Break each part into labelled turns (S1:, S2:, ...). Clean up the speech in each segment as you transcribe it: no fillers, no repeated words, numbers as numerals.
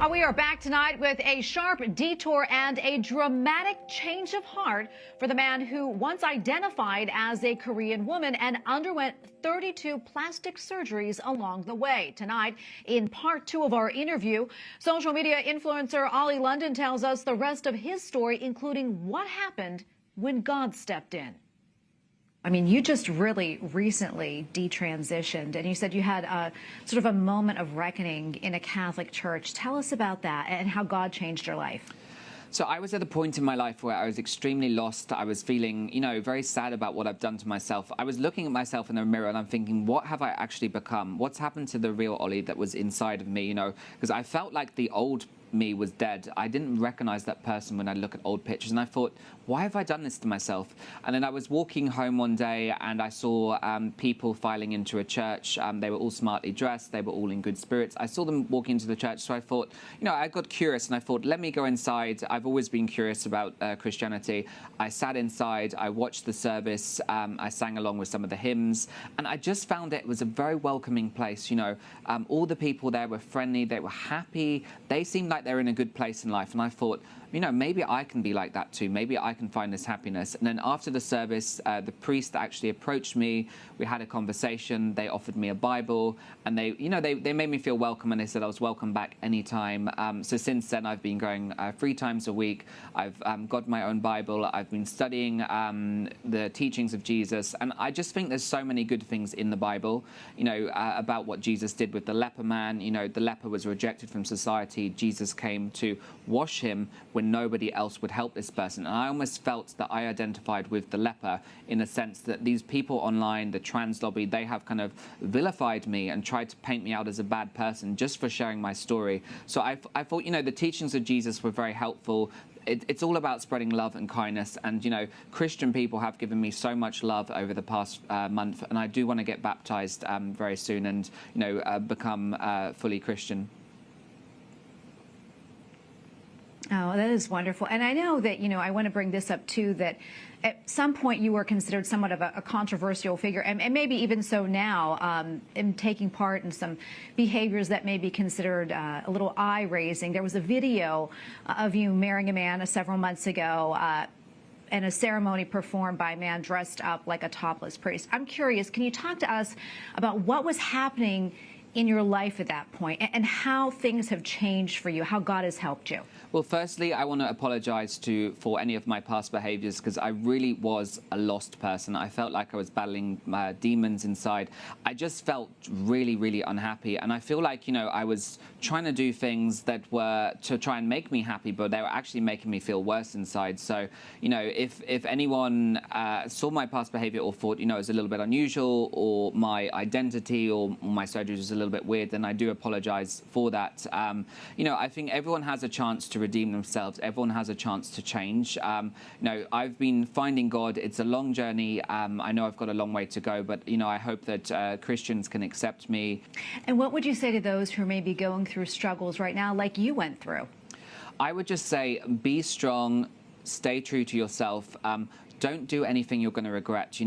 S1: We are back tonight with a sharp detour and a dramatic change of heart for the man who once identified as a Korean woman and underwent 32 plastic surgeries along the way. Tonight, in part 2 of our interview, social media influencer Ollie London tells us the rest of his story, including what happened when God stepped in. I mean, you just really recently detransitioned, and you said you had a sort of a moment of reckoning in a Catholic church. Tell us about that and how God changed your life.
S2: So I was at a point in my life where I was extremely lost. I was feeling, very sad about what I've done to myself. I was looking at myself in the mirror and I'm thinking, what have I actually become? What's happened to the real Ollie that was inside of me, Because I felt like the old me was dead. I didn't recognize that person when I look at old pictures, and I thought, why have I done this to myself? And then I was walking home one day and I saw people filing into a church. They were all smartly dressed. They were all in good spirits. I saw them walking into the church, so I thought, I got curious and I thought, let me go inside. I've always been curious about Christianity. I sat inside, I watched the service, I sang along with some of the hymns, and I just found it was a very welcoming place. All the people there were friendly, they were happy, they seemed like they're in a good place in life, and I thought, maybe I can be like that too. Maybe I can find this happiness. And then after the service, the priest actually approached me. We had a conversation. They offered me a Bible, and they made me feel welcome, and they said I was welcome back anytime. So since then, I've been going 3 times a week. I've got my own Bible. I've been studying the teachings of Jesus, and I just think there's so many good things in the Bible, about what Jesus did with the leper man. The leper was rejected from society. Jesus came to wash him when nobody else would help this person. And I almost felt that I identified with the leper in a sense that these people online, the trans lobby, they have kind of vilified me and tried to paint me out as a bad person just for sharing my story. So I thought, the teachings of Jesus were very helpful. It's all about spreading love and kindness. And, Christian people have given me so much love over the past month. And I do want to get baptized very soon and, become fully Christian.
S1: Oh, that is wonderful. And I know that, I want to bring this up, too, that at some point you were considered somewhat of a controversial figure, and maybe even so now, in taking part in some behaviors that may be considered a little eye-raising. There was a video of you marrying a man several months ago, and a ceremony performed by a man dressed up like a topless priest. I'm curious, can you talk to us about what was happening in your life at that point and how things have changed for you, how God has helped you?
S2: Well, firstly, I want to apologize for any of my past behaviors, because I really was a lost person. I felt like I was battling demons inside. I just felt really, really unhappy. And I feel like, I was trying to do things that were to try and make me happy, but they were actually making me feel worse inside. So, if anyone saw my past behavior or thought, it was a little bit unusual, or my identity or my surgery was a little bit weird, then I do apologize for that. I think everyone has a chance to redeem themselves. Everyone has a chance to change. I've been finding God. It's a long journey. I know I've got a long way to go, but I hope that Christians can accept me.
S1: And what would you say to those who may be going through struggles right now like you went through?
S2: I would just say, be strong, stay true to yourself. Don't do anything you're going to regret.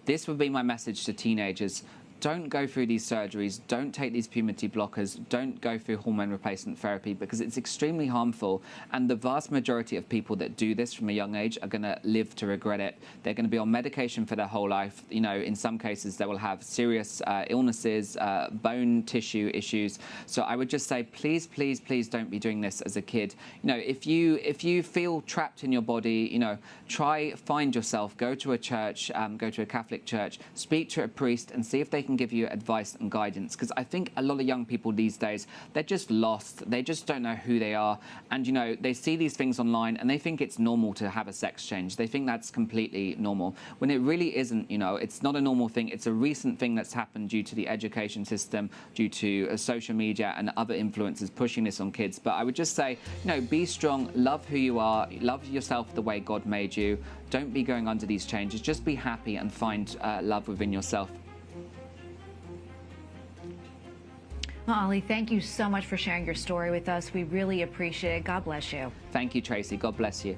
S2: This would be my message to teenagers. Don't go through these surgeries, don't take these puberty blockers, don't go through hormone replacement therapy, because it's extremely harmful. And the vast majority of people that do this from a young age are going to live to regret it. They're going to be on medication for their whole life. In some cases, they will have serious illnesses, bone tissue issues. So I would just say, please, please, please don't be doing this as a kid. If you feel trapped in your body, find yourself, go to a church, go to a Catholic church, speak to a priest and see if they can give you advice and guidance, because I think a lot of young people these days, they're just lost. They just don't know who they are, and they see these things online and they think it's normal to have a sex change. They think that's completely normal, when it really isn't. It's not a normal thing. It's a recent thing that's happened due to the education system, due to social media and other influencers pushing this on kids. But I would just say, be strong, love who you are, love yourself the way God made you. Don't be going under these changes. Just be happy and find love within yourself.
S1: Well, Ollie, thank you so much for sharing your story with us. We really appreciate it. God bless you.
S2: Thank you, Tracy. God bless you.